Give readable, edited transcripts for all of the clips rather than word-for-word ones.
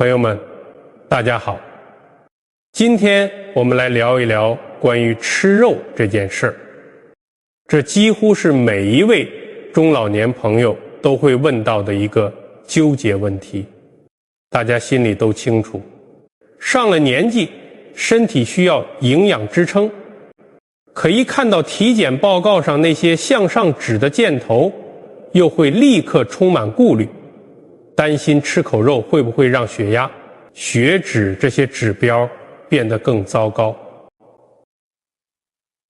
朋友们，大家好。今天我们来聊一聊关于吃肉这件事儿。这几乎是每一位中老年朋友都会问到的一个纠结问题。大家心里都清楚，上了年纪，身体需要营养支撑。可一看到体检报告上那些向上指的箭头，又会立刻充满顾虑，担心吃口肉会不会让血压、血脂这些指标变得更糟糕。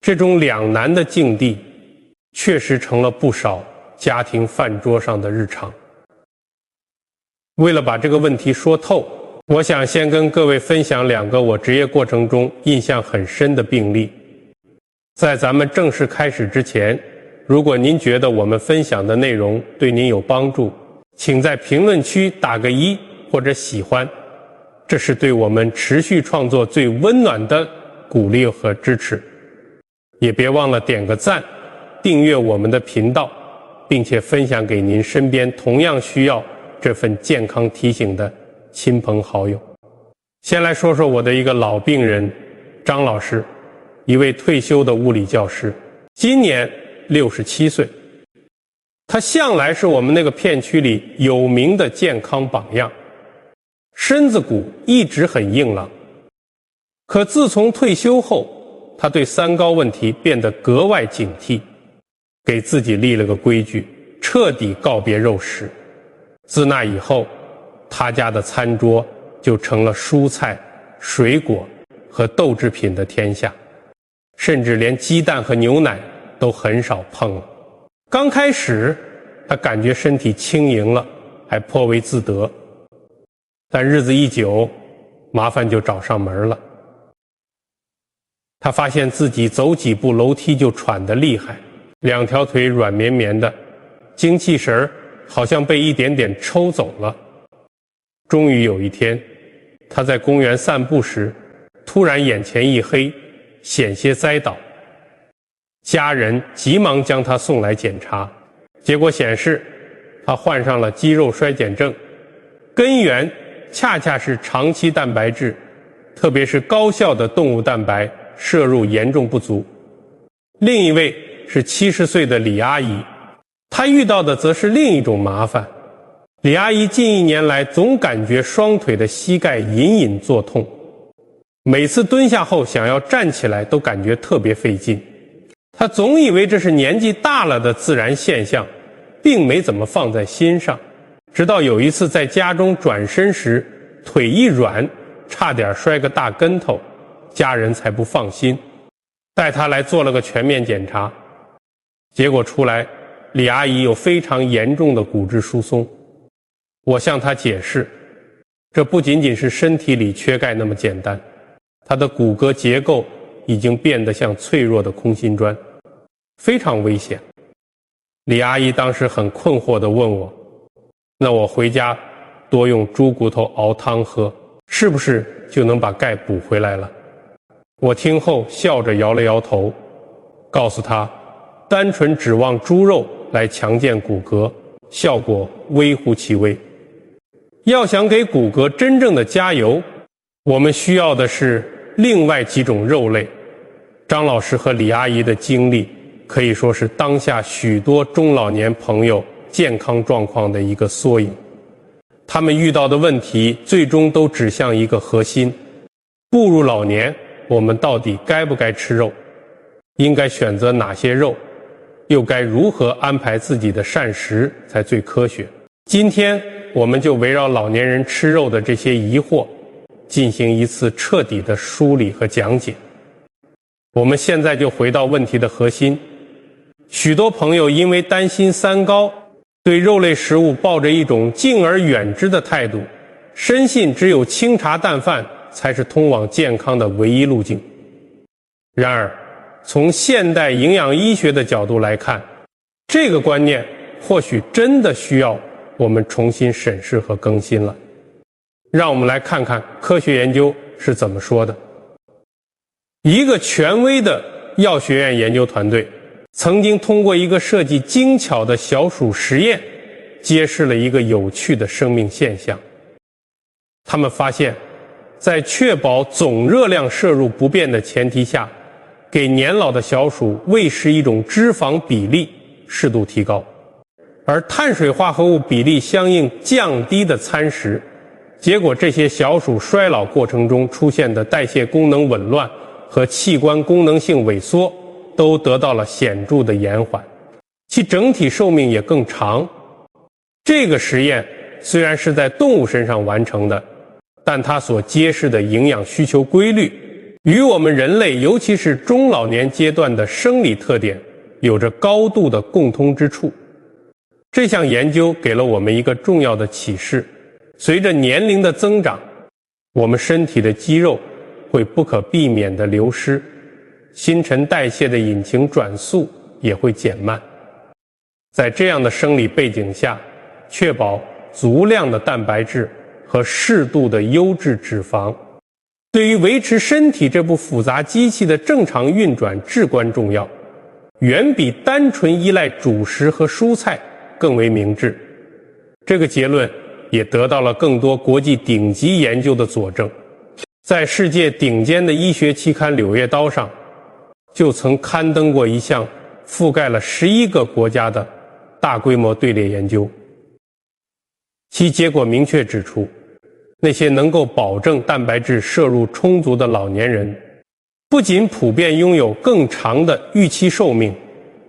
这种两难的境地确实成了不少家庭饭桌上的日常。为了把这个问题说透，我想先跟各位分享两个我职业过程中印象很深的病例。在咱们正式开始之前，如果您觉得我们分享的内容对您有帮助，请在评论区打个1或者喜欢，这是对我们持续创作最温暖的鼓励和支持。也别忘了点个赞，订阅我们的频道，并且分享给您身边同样需要这份健康提醒的亲朋好友。先来说说我的一个老病人张老师，一位退休的物理教师，今年67岁。他向来是我们那个片区里有名的健康榜样，身子骨一直很硬朗。可自从退休后，他对三高问题变得格外警惕，给自己立了个规矩，彻底告别肉食。自那以后，他家的餐桌就成了蔬菜、水果和豆制品的天下，甚至连鸡蛋和牛奶都很少碰了。刚开始他感觉身体轻盈了，还颇为自得，但日子一久，麻烦就找上门了。他发现自己走几步楼梯就喘得厉害，两条腿软绵绵的，精气神好像被一点点抽走了。终于有一天，他在公园散步时，突然眼前一黑，险些栽倒。家人急忙将他送来检查，结果显示他患上了肌肉衰减症，根源恰恰是长期蛋白质，特别是高效的动物蛋白摄入严重不足。另一位是70岁的李阿姨，她遇到的则是另一种麻烦。李阿姨近1年来总感觉双腿的膝盖隐隐作痛，每次蹲下后想要站起来都感觉特别费劲。她总以为这是年纪大了的自然现象，并没怎么放在心上。直到有一次在家中转身时，腿一软，差点摔个大跟头，家人才不放心，带她来做了个全面检查。结果出来，李阿姨有非常严重的骨质疏松。我向她解释，这不仅仅是身体里缺钙那么简单，她的骨骼结构已经变得像脆弱的空心砖，非常危险。李阿姨当时很困惑地问我，那我回家多用猪骨头熬汤喝，是不是就能把钙补回来了？我听后笑着摇了摇头，告诉她，单纯指望猪肉来强健骨骼，效果微乎其微。要想给骨骼真正的加油，我们需要的是另外几种肉类。张老师和李阿姨的经历可以说是当下许多中老年朋友健康状况的一个缩影。他们遇到的问题最终都指向一个核心：步入老年，我们到底该不该吃肉？应该选择哪些肉？又该如何安排自己的膳食才最科学？今天我们就围绕老年人吃肉的这些疑惑，进行一次彻底的梳理和讲解。我们现在就回到问题的核心。许多朋友因为担心三高，对肉类食物抱着一种敬而远之的态度，深信只有清茶淡饭才是通往健康的唯一路径。然而，从现代营养医学的角度来看，这个观念或许真的需要我们重新审视和更新了。让我们来看看科学研究是怎么说的。一个权威的药学院研究团队曾经通过一个设计精巧的小鼠实验，揭示了一个有趣的生命现象。他们发现，在确保总热量摄入不变的前提下，给年老的小鼠喂食一种脂肪比例适度提高，而碳水化合物比例相应降低的餐食，结果这些小鼠衰老过程中出现的代谢功能紊乱和器官功能性萎缩都得到了显著的延缓，其整体寿命也更长。这个实验虽然是在动物身上完成的，但它所揭示的营养需求规律与我们人类尤其是中老年阶段的生理特点有着高度的共通之处。这项研究给了我们一个重要的启示，随着年龄的增长，我们身体的肌肉会不可避免地流失，新陈代谢的引擎转速也会减慢。在这样的生理背景下，确保足量的蛋白质和适度的优质脂肪，对于维持身体这部复杂机器的正常运转至关重要，远比单纯依赖主食和蔬菜更为明智。这个结论也得到了更多国际顶级研究的佐证。在世界顶尖的医学期刊《柳叶刀》上，就曾刊登过一项覆盖了11个国家的大规模队列研究，其结果明确指出，那些能够保证蛋白质摄入充足的老年人，不仅普遍拥有更长的预期寿命，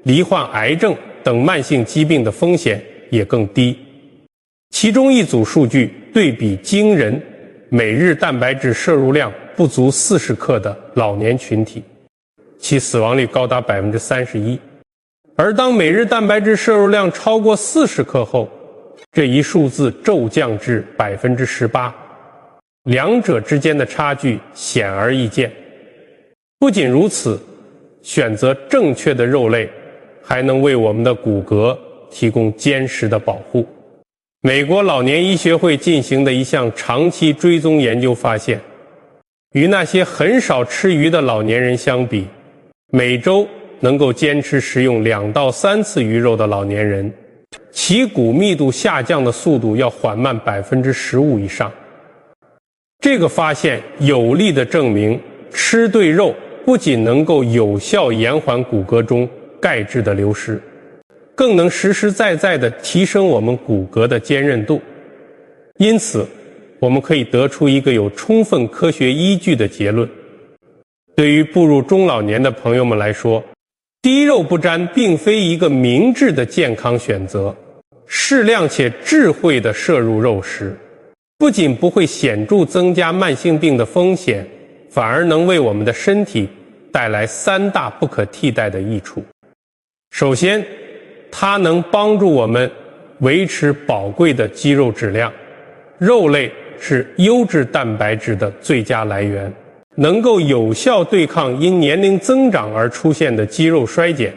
罹患癌症等慢性疾病的风险也更低。其中一组数据对比惊人，每日蛋白质摄入量不足40克的老年群体，其死亡率高达 31%。而当每日蛋白质摄入量超过40克后，这一数字骤降至 18%， 两者之间的差距显而易见。不仅如此，选择正确的肉类还能为我们的骨骼提供坚实的保护。美国老年医学会进行的一项长期追踪研究发现，与那些很少吃鱼的老年人相比，每周能够坚持食用2到3次鱼肉的老年人，其骨密度下降的速度要缓慢 15% 以上。这个发现有力地证明，吃对肉不仅能够有效延缓骨骼中钙质的流失，更能实实在在地提升我们骨骼的坚韧度。因此，我们可以得出一个有充分科学依据的结论：对于步入中老年的朋友们来说，低肉不沾并非一个明智的健康选择。适量且智慧地摄入肉食，不仅不会显著增加慢性病的风险，反而能为我们的身体带来3大不可替代的益处。首先，它能帮助我们维持宝贵的肌肉质量。肉类是优质蛋白质的最佳来源，能够有效对抗因年龄增长而出现的肌肉衰减，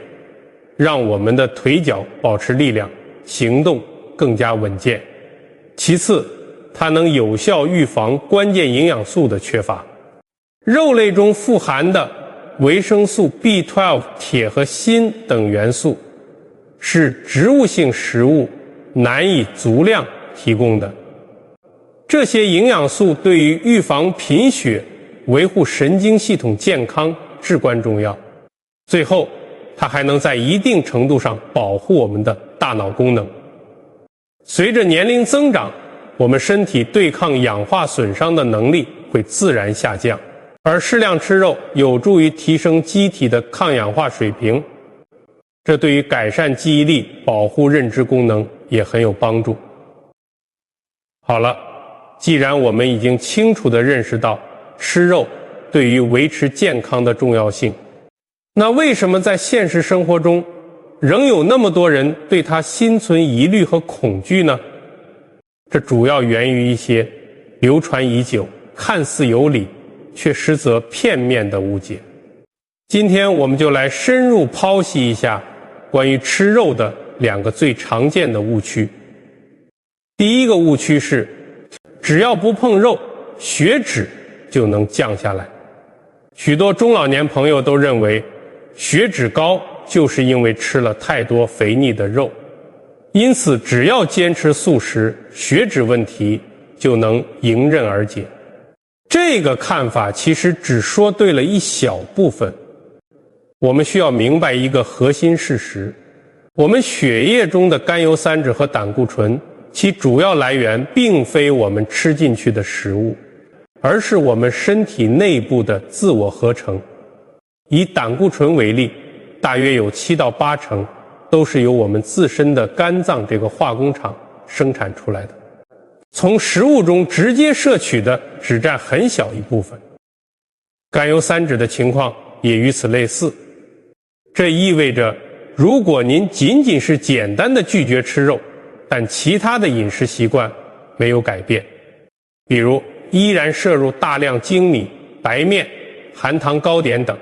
让我们的腿脚保持力量，行动更加稳健。其次，它能有效预防关键营养素的缺乏。肉类中富含的维生素 B12、铁和锌等元素是植物性食物难以足量提供的。这些营养素对于预防贫血、维护神经系统健康至关重要。最后，它还能在一定程度上保护我们的大脑功能。随着年龄增长，我们身体对抗氧化损伤的能力会自然下降，而适量吃肉有助于提升机体的抗氧化水平，这对于改善记忆力、保护认知功能也很有帮助。好了，既然我们已经清楚地认识到吃肉对于维持健康的重要性，那为什么在现实生活中仍有那么多人对它心存疑虑和恐惧呢？这主要源于一些流传已久、看似有理却实则片面的误解。今天我们就来深入剖析一下关于吃肉的2个最常见的误区。第一个误区是，只要不碰肉，血脂就能降下来。许多中老年朋友都认为血脂高就是因为吃了太多肥腻的肉，因此只要坚持素食，血脂问题就能迎刃而解。这个看法其实只说对了一小部分。我们需要明白一个核心事实：我们血液中的甘油三酯和胆固醇，其主要来源并非我们吃进去的食物，而是我们身体内部的自我合成。以胆固醇为例，大约有7到8成都是由我们自身的肝脏这个化工厂生产出来的，从食物中直接摄取的只占很小一部分。甘油三酯的情况也与此类似。这意味着，如果您仅仅是简单的拒绝吃肉，但其他的饮食习惯没有改变，比如依然摄入大量精米、白面、含糖糕点等，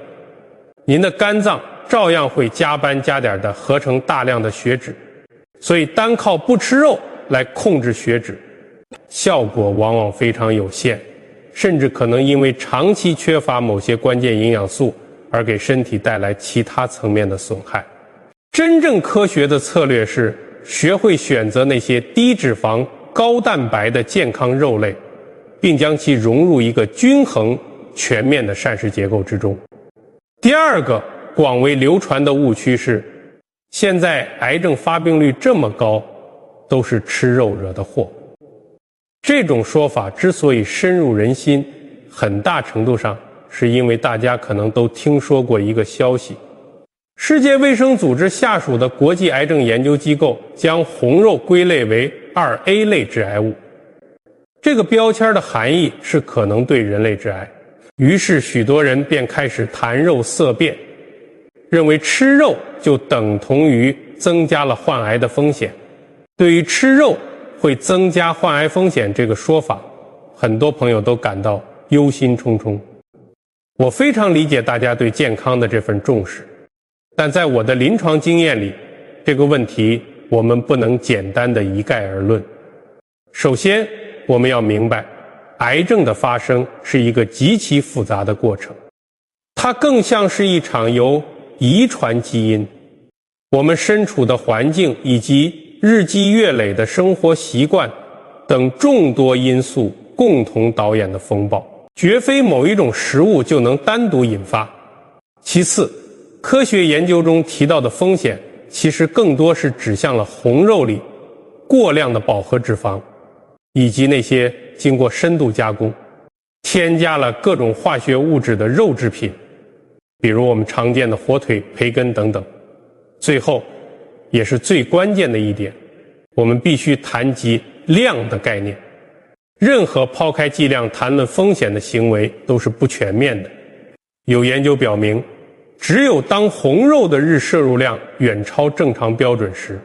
您的肝脏照样会加班加点地合成大量的血脂。所以单靠不吃肉来控制血脂，效果往往非常有限，甚至可能因为长期缺乏某些关键营养素而给身体带来其他层面的损害。真正科学的策略是学会选择那些低脂肪、高蛋白的健康肉类，并将其融入一个均衡、全面的膳食结构之中。第二个广为流传的误区是，现在癌症发病率这么高，都是吃肉惹的祸。这种说法之所以深入人心，很大程度上是因为大家可能都听说过一个消息：世界卫生组织下属的国际癌症研究机构将红肉归类为2A 类致癌物。这个标签的含义是可能对人类致癌，于是许多人便开始谈肉色变，认为吃肉就等同于增加了患癌的风险。对于吃肉会增加患癌风险这个说法，很多朋友都感到忧心忡忡。我非常理解大家对健康的这份重视，但在我的临床经验里，这个问题我们不能简单的一概而论。首先，我们要明白，癌症的发生是一个极其复杂的过程，它更像是一场由遗传基因、我们身处的环境以及日积月累的生活习惯等众多因素共同导演的风暴，绝非某一种食物就能单独引发。其次，科学研究中提到的风险其实更多是指向了红肉里过量的饱和脂肪，以及那些经过深度加工、添加了各种化学物质的肉制品，比如我们常见的火腿、培根等等。最后，也是最关键的一点，我们必须谈及量的概念。任何抛开剂量谈论风险的行为都是不全面的。有研究表明，只有当红肉的日摄入量远超正常标准时，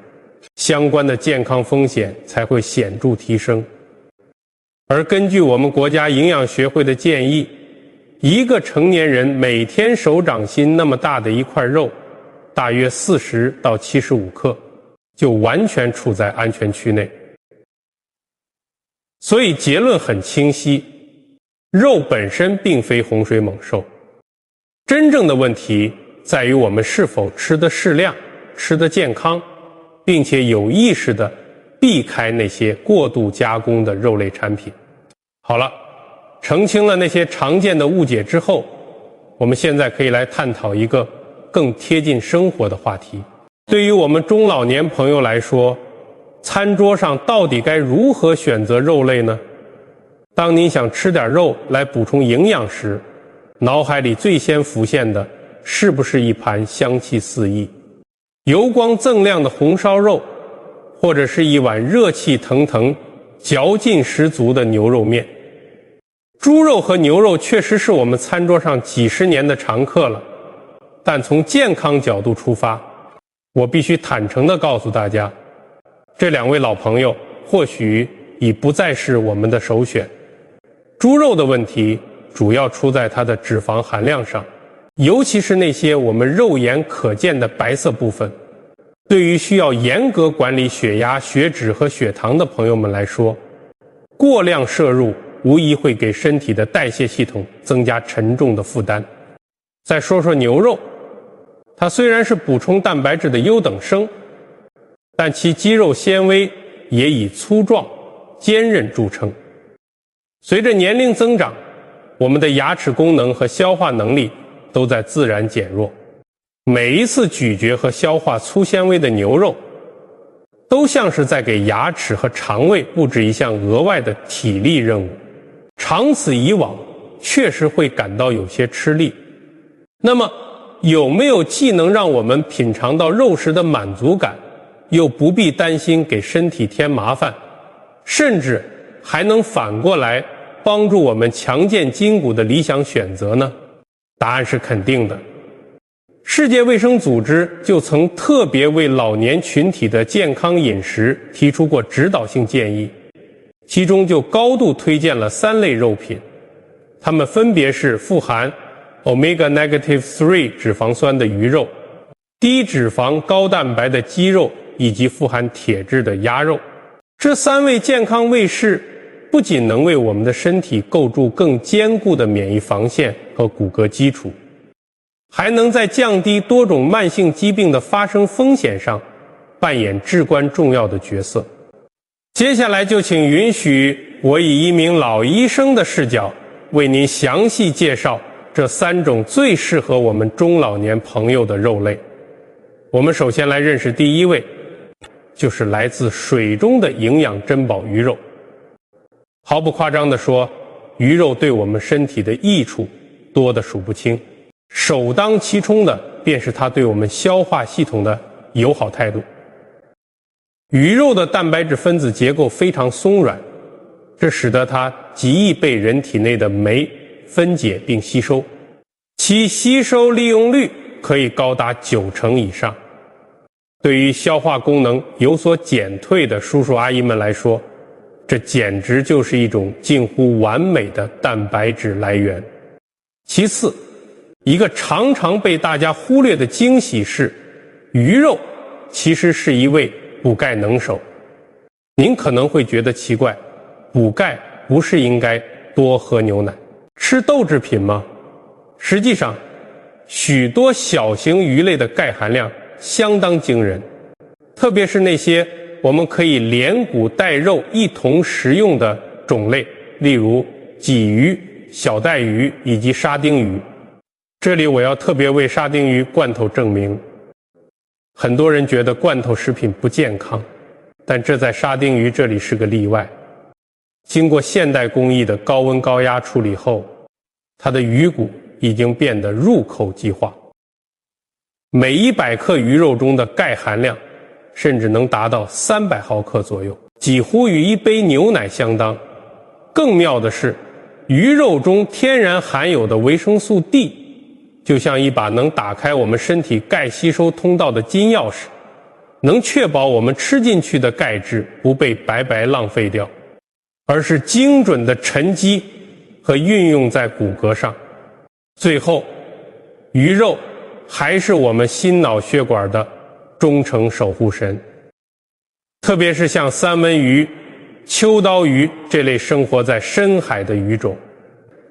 相关的健康风险才会显著提升。而根据我们国家营养学会的建议，一个成年人每天手掌心那么大的一块肉，大约40到75克，就完全处在安全区内。所以结论很清晰，肉本身并非洪水猛兽，真正的问题在于我们是否吃得适量、吃得健康，并且有意识地避开那些过度加工的肉类产品。好了，澄清了那些常见的误解之后，我们现在可以来探讨一个更贴近生活的话题。对于我们中老年朋友来说，餐桌上到底该如何选择肉类呢？当您想吃点肉来补充营养时，脑海里最先浮现的是不是一盘香气四溢、油光锃亮的红烧肉，或者是一碗热气腾腾、嚼劲十足的牛肉面？猪肉和牛肉确实是我们餐桌上几十年的常客了，但从健康角度出发，我必须坦诚地告诉大家，这两位老朋友或许已不再是我们的首选。猪肉的问题主要出在它的脂肪含量上，尤其是那些我们肉眼可见的白色部分。对于需要严格管理血压、血脂和血糖的朋友们来说，过量摄入无疑会给身体的代谢系统增加沉重的负担。再说说牛肉，它虽然是补充蛋白质的优等生，但其肌肉纤维也以粗壮、坚韧著称。随着年龄增长，我们的牙齿功能和消化能力都在自然减弱。每一次咀嚼和消化粗纤维的牛肉，都像是在给牙齿和肠胃布置一项额外的体力任务。长此以往，确实会感到有些吃力。那么，有没有既能让我们品尝到肉食的满足感，又不必担心给身体添麻烦，甚至还能反过来帮助我们强健筋骨的理想选择呢？答案是肯定的。世界卫生组织就曾特别为老年群体的健康饮食提出过指导性建议，其中就高度推荐了3类肉品，它们分别是富含 Omega-3 脂肪酸的鱼肉、低脂肪高蛋白的鸡肉以及富含铁质的鸭肉。这3味健康卫士不仅能为我们的身体构筑更坚固的免疫防线和骨骼基础，还能在降低多种慢性疾病的发生风险上扮演至关重要的角色。接下来就请允许我以一名老医生的视角，为您详细介绍这3种最适合我们中老年朋友的肉类。我们首先来认识第1位，就是来自水中的营养珍宝鱼肉。毫不夸张地说，鱼肉对我们身体的益处多得数不清，首当其冲的便是它对我们消化系统的友好态度。鱼肉的蛋白质分子结构非常松软，这使得它极易被人体内的酶分解并吸收，其吸收利用率可以高达90%以上。对于消化功能有所减退的叔叔阿姨们来说，这简直就是一种近乎完美的蛋白质来源。其次，一个常常被大家忽略的惊喜是，鱼肉其实是一味补钙能手。您可能会觉得奇怪，补钙不是应该多喝牛奶、吃豆制品吗？实际上，许多小型鱼类的钙含量相当惊人，特别是那些我们可以连骨带肉一同食用的种类，例如鲫鱼、小带鱼以及沙丁鱼。这里我要特别为沙丁鱼罐头证明，很多人觉得罐头食品不健康，但这在沙丁鱼这里是个例外。经过现代工艺的高温高压处理后，它的鱼骨已经变得入口即化。每100克鱼肉中的钙含量甚至能达到300毫克左右，几乎与1杯牛奶相当。更妙的是，鱼肉中天然含有的维生素 D 就像一把能打开我们身体钙吸收通道的金钥匙，能确保我们吃进去的钙质不被白白浪费掉，而是精准地沉积和运用在骨骼上。最后，鱼肉还是我们心脑血管的忠诚守护神，特别是像三文鱼、秋刀鱼这类生活在深海的鱼种，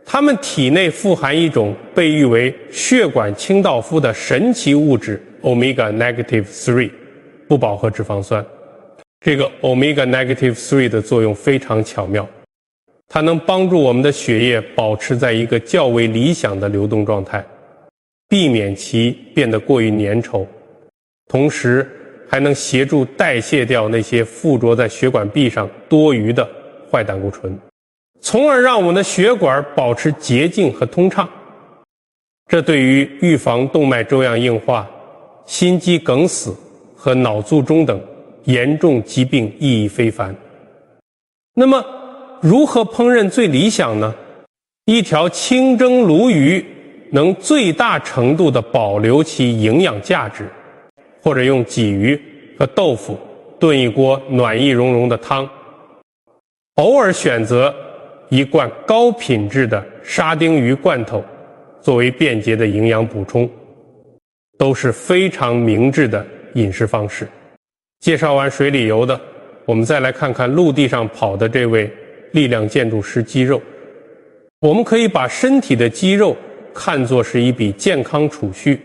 它们体内富含一种被誉为血管清道夫的神奇物质 Omega-3 不饱和脂肪酸。这个 Omega-3 的作用非常巧妙，它能帮助我们的血液保持在一个较为理想的流动状态，避免其变得过于粘稠，同时还能协助代谢掉那些附着在血管壁上多余的坏胆固醇，从而让我们的血管保持洁净和通畅。这对于预防动脉粥样硬化、心肌梗死和脑卒中等严重疾病意义非凡。那么如何烹饪最理想呢？一条清蒸鲈鱼能最大程度地保留其营养价值，或者用鲫鱼和豆腐炖一锅暖意融融的汤，偶尔选择一罐高品质的沙丁鱼罐头作为便捷的营养补充，都是非常明智的饮食方式。介绍完水里游的，我们再来看看陆地上跑的这位力量建筑师肌肉。我们可以把身体的肌肉看作是一笔健康储蓄，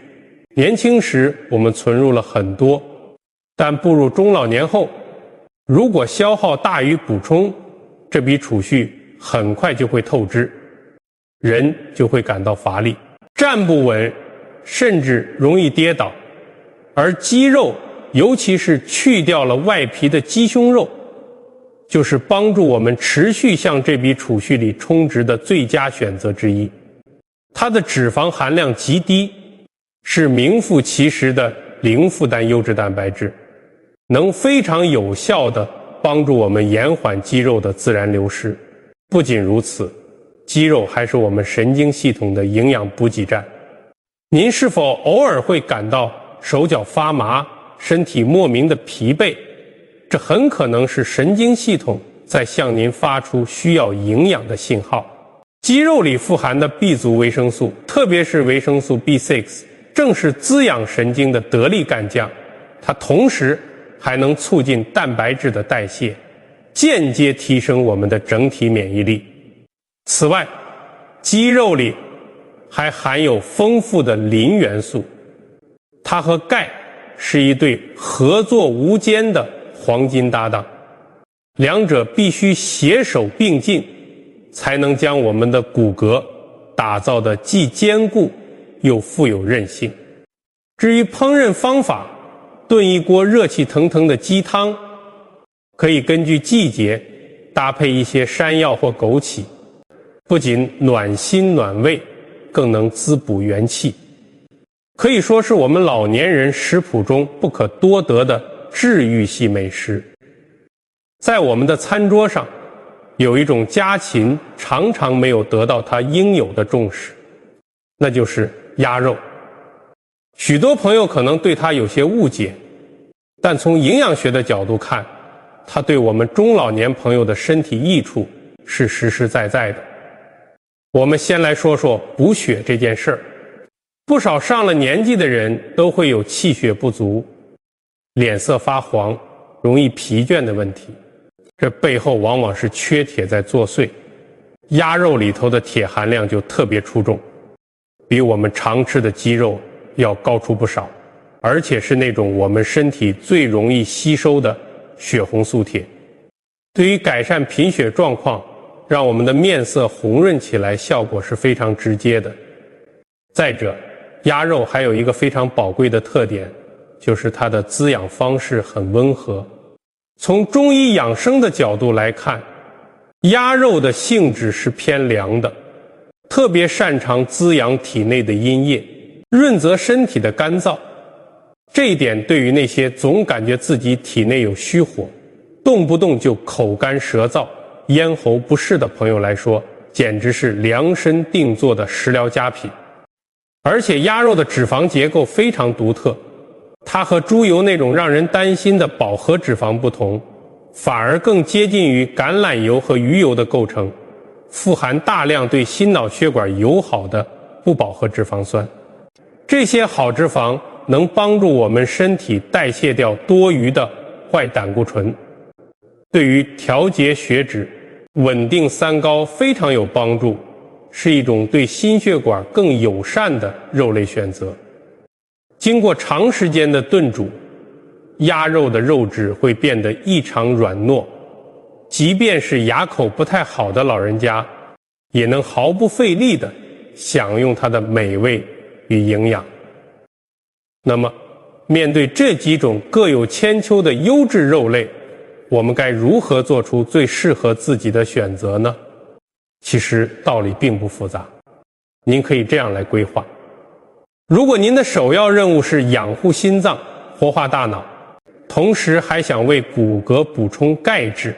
年轻时我们存入了很多，但步入中老年后，如果消耗大于补充，这笔储蓄很快就会透支，人就会感到乏力，站不稳，甚至容易跌倒。而鸡肉，尤其是去掉了外皮的鸡胸肉，就是帮助我们持续向这笔储蓄里充值的最佳选择之一。它的脂肪含量极低，是名副其实的零负担优质蛋白质，能非常有效地帮助我们延缓肌肉的自然流失。不仅如此，肌肉还是我们神经系统的营养补给站。您是否偶尔会感到手脚发麻，身体莫名的疲惫？这很可能是神经系统在向您发出需要营养的信号。鸡肉里富含的 B 族维生素，特别是维生素 B6， 正是滋养神经的得力干将。它同时还能促进蛋白质的代谢，间接提升我们的整体免疫力。此外，鸡肉里还含有丰富的磷元素，它和钙是一对合作无间的黄金搭档，两者必须携手并进，才能将我们的骨骼打造得既坚固又富有韧性。至于烹饪方法，炖一锅热气腾腾的鸡汤，可以根据季节搭配一些山药或枸杞，不仅暖心暖胃，更能滋补元气，可以说是我们老年人食谱中不可多得的治愈系美食。在我们的餐桌上，有一种家禽常常没有得到它应有的重视，那就是鸭肉。许多朋友可能对它有些误解，但从营养学的角度看，它对我们中老年朋友的身体益处是实实在在的。我们先来说说补血这件事儿。不少上了年纪的人都会有气血不足、脸色发黄、容易疲倦的问题，这背后往往是缺铁在作祟。鸭肉里头的铁含量就特别出众，比我们常吃的鸡肉要高出不少，而且是那种我们身体最容易吸收的血红素铁，对于改善贫血状况，让我们的面色红润起来，效果是非常直接的。再者，鸭肉还有一个非常宝贵的特点，就是它的滋养方式很温和。从中医养生的角度来看，鸭肉的性质是偏凉的，特别擅长滋养体内的阴液，润泽身体的干燥。这一点对于那些总感觉自己体内有虚火，动不动就口干舌燥、咽喉不适的朋友来说，简直是量身定做的食疗佳品。而且鸭肉的脂肪结构非常独特，它和猪油那种让人担心的饱和脂肪不同，反而更接近于橄榄油和鱼油的构成，富含大量对心脑血管友好的不饱和脂肪酸。这些好脂肪能帮助我们身体代谢掉多余的坏胆固醇，对于调节血脂、稳定三高非常有帮助，是一种对心血管更友善的肉类选择。经过长时间的炖煮，鸭肉的肉质会变得异常软糯，即便是牙口不太好的老人家，也能毫不费力地享用它的美味与营养。那么，面对这几种各有千秋的优质肉类，我们该如何做出最适合自己的选择呢？其实道理并不复杂，您可以这样来规划。如果您的首要任务是养护心脏、活化大脑，同时还想为骨骼补充钙质，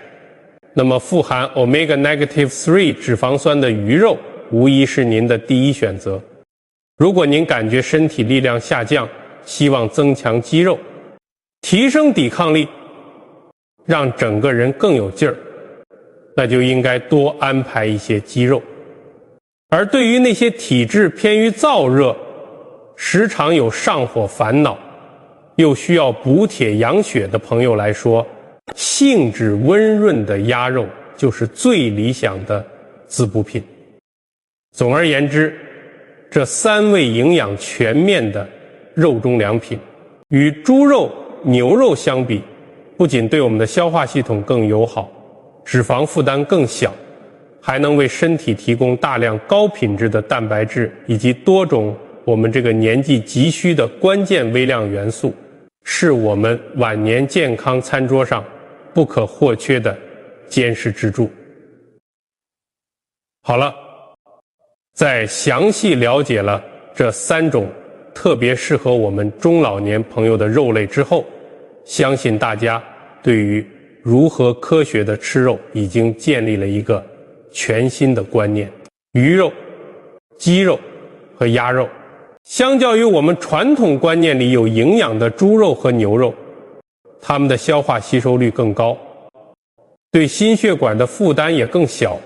那么富含 Omega-3 脂肪酸的鱼肉无疑是您的第一选择。如果您感觉身体力量下降，希望增强肌肉，提升抵抗力，让整个人更有劲儿，那就应该多安排一些鸡肉。而对于那些体质偏于燥热，时常有上火烦恼，又需要补铁养血的朋友来说，性质温润的鸭肉就是最理想的滋补品。总而言之，这3味营养全面的肉中良品，与猪肉、牛肉相比，不仅对我们的消化系统更友好，脂肪负担更小，还能为身体提供大量高品质的蛋白质以及多种我们这个年纪急需的关键微量元素，是我们晚年健康餐桌上不可或缺的坚实支柱。好了，在详细了解了这3种特别适合我们中老年朋友的肉类之后，相信大家对于如何科学的吃肉已经建立了一个全新的观念。鱼肉、鸡肉和鸭肉，相较于我们传统观念里有营养的猪肉和牛肉，它们的消化吸收率更高，对心血管的负担也更小，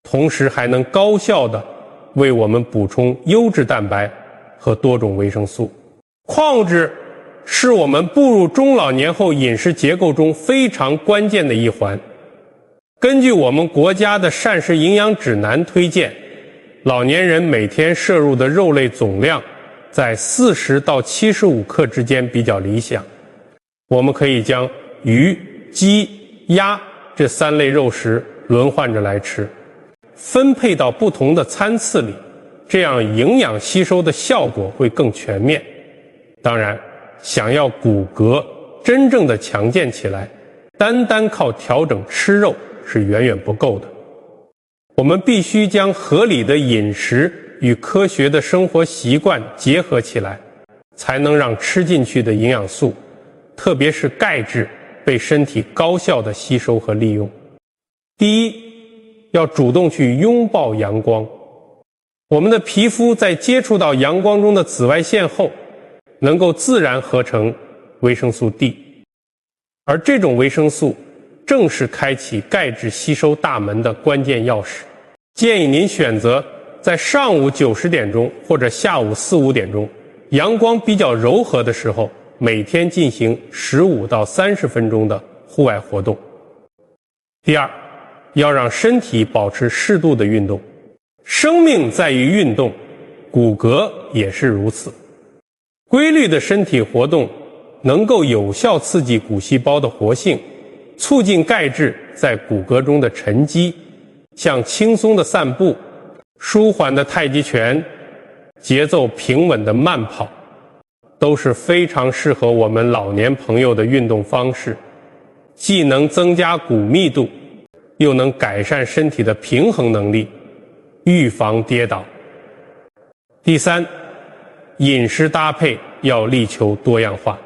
同时还能高效地为我们补充优质蛋白和多种维生素。矿物质是我们步入中老年后饮食结构中非常关键的一环。根据我们国家的膳食营养指南推荐，老年人每天摄入的肉类总量在40到75克之间比较理想。我们可以将鱼、鸡、鸭这3类肉食轮换着来吃，分配到不同的餐次里，这样营养吸收的效果会更全面。当然，想要骨骼真正的强健起来，单单靠调整吃肉是远远不够的。我们必须将合理的饮食与科学的生活习惯结合起来，才能让吃进去的营养素，特别是钙质，被身体高效的吸收和利用。第一，要主动去拥抱阳光。我们的皮肤在接触到阳光中的紫外线后，能够自然合成维生素 D， 而这种维生素正是开启钙质吸收大门的关键钥匙。建议您选择在上午9、10点钟或者下午4、5点钟，阳光比较柔和的时候，每天进行15到30分钟的户外活动。第二，要让身体保持适度的运动。生命在于运动，骨骼也是如此。规律的身体活动能够有效刺激骨细胞的活性，促进钙质在骨骼中的沉积。像轻松的散步、舒缓的太极拳、节奏平稳的慢跑，都是非常适合我们老年朋友的运动方式，既能增加骨密度，又能改善身体的平衡能力，预防跌倒。第三，饮食搭配要力求多样化。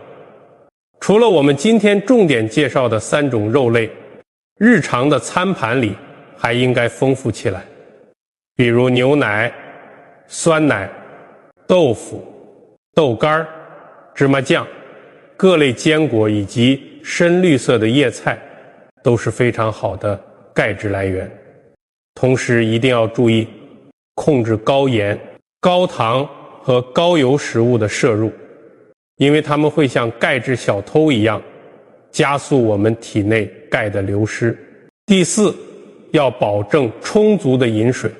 除了我们今天重点介绍的3种肉类，日常的餐盘里还应该丰富起来，比如牛奶、酸奶、豆腐、豆干、芝麻酱、各类坚果以及深绿色的叶菜，都是非常好的钙质来源。同时一定要注意控制高盐、高糖和高油食物的摄入，因为它们会像钙质小偷一样，加速我们体内钙的流失。第四，要保证充足的饮水，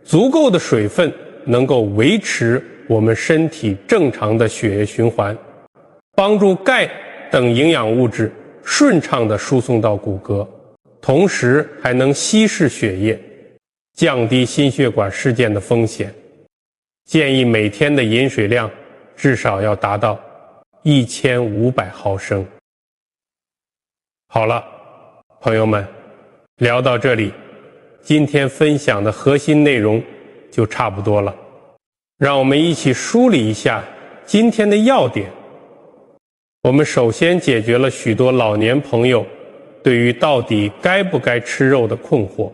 足够的水分能够维持我们身体正常的血液循环，帮助钙等营养物质顺畅地输送到骨骼，同时还能稀释血液，降低心血管事件的风险。建议每天的饮水量至少要达到1500毫升。好了，朋友们，聊到这里，今天分享的核心内容就差不多了。让我们一起梳理一下今天的要点。我们首先解决了许多老年朋友对于到底该不该吃肉的困惑，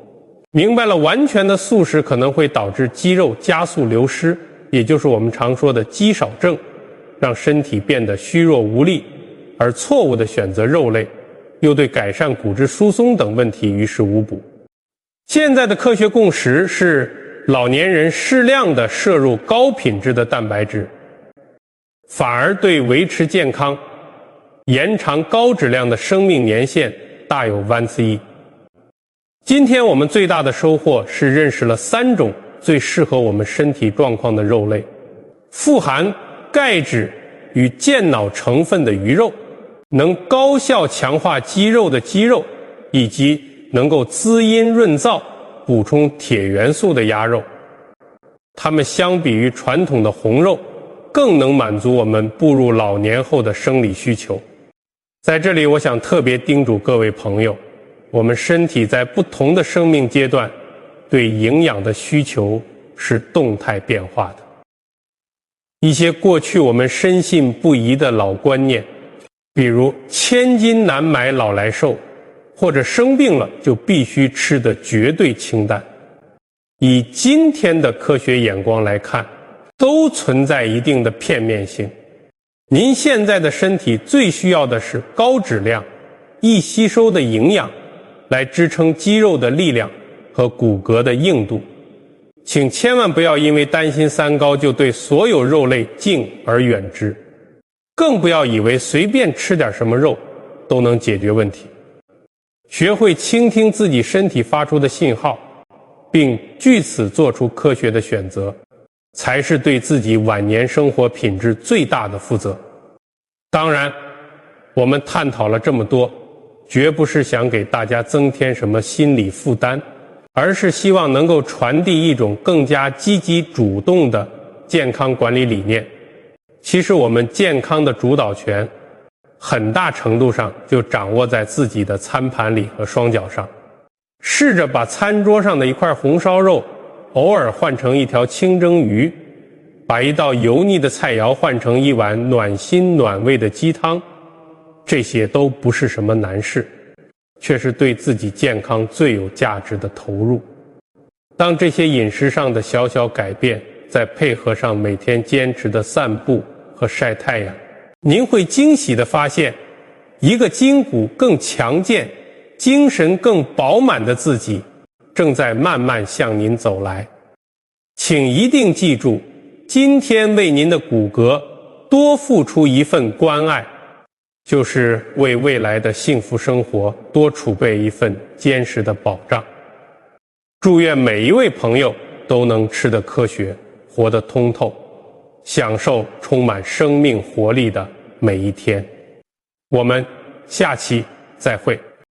明白了完全的素食可能会导致肌肉加速流失，也就是我们常说的肌少症，让身体变得虚弱无力，而错误的选择肉类又对改善骨质疏松等问题于事无补。现在的科学共识是，老年人适量的摄入高品质的蛋白质，反而对维持健康、延长高质量的生命年限大有弯次益。今天我们最大的收获是认识了3种最适合我们身体状况的肉类：富含钙质与健脑成分的鱼肉，能高效强化肌肉的鸡肉，以及能够滋阴润燥、补充铁元素的鸭肉，它们相比于传统的红肉，更能满足我们步入老年后的生理需求。在这里，我想特别叮嘱各位朋友，我们身体在不同的生命阶段对营养的需求是动态变化的。一些过去我们深信不疑的老观念，比如千金难买老来瘦，或者生病了就必须吃的绝对清淡，以今天的科学眼光来看，都存在一定的片面性。您现在的身体最需要的是高质量、易吸收的营养，来支撑肌肉的力量和骨骼的硬度。请千万不要因为担心三高就对所有肉类敬而远之，更不要以为随便吃点什么肉都能解决问题。学会倾听自己身体发出的信号，并据此做出科学的选择，才是对自己晚年生活品质最大的负责。当然，我们探讨了这么多，绝不是想给大家增添什么心理负担，而是希望能够传递一种更加积极主动的健康管理理念。其实我们健康的主导权很大程度上就掌握在自己的餐盘里和双脚上。试着把餐桌上的一块红烧肉偶尔换成一条清蒸鱼，把一道油腻的菜肴换成一碗暖心暖胃的鸡汤，这些都不是什么难事，却是对自己健康最有价值的投入。当这些饮食上的小小改变，再配合上每天坚持的散步和晒太阳，您会惊喜地发现，一个筋骨更强健、精神更饱满的自己正在慢慢向您走来。请一定记住，今天为您的骨骼多付出一份关爱，就是为未来的幸福生活多储备一份坚实的保障。祝愿每一位朋友都能吃得科学，活得通透，享受充满生命活力的每一天。我们下期再会。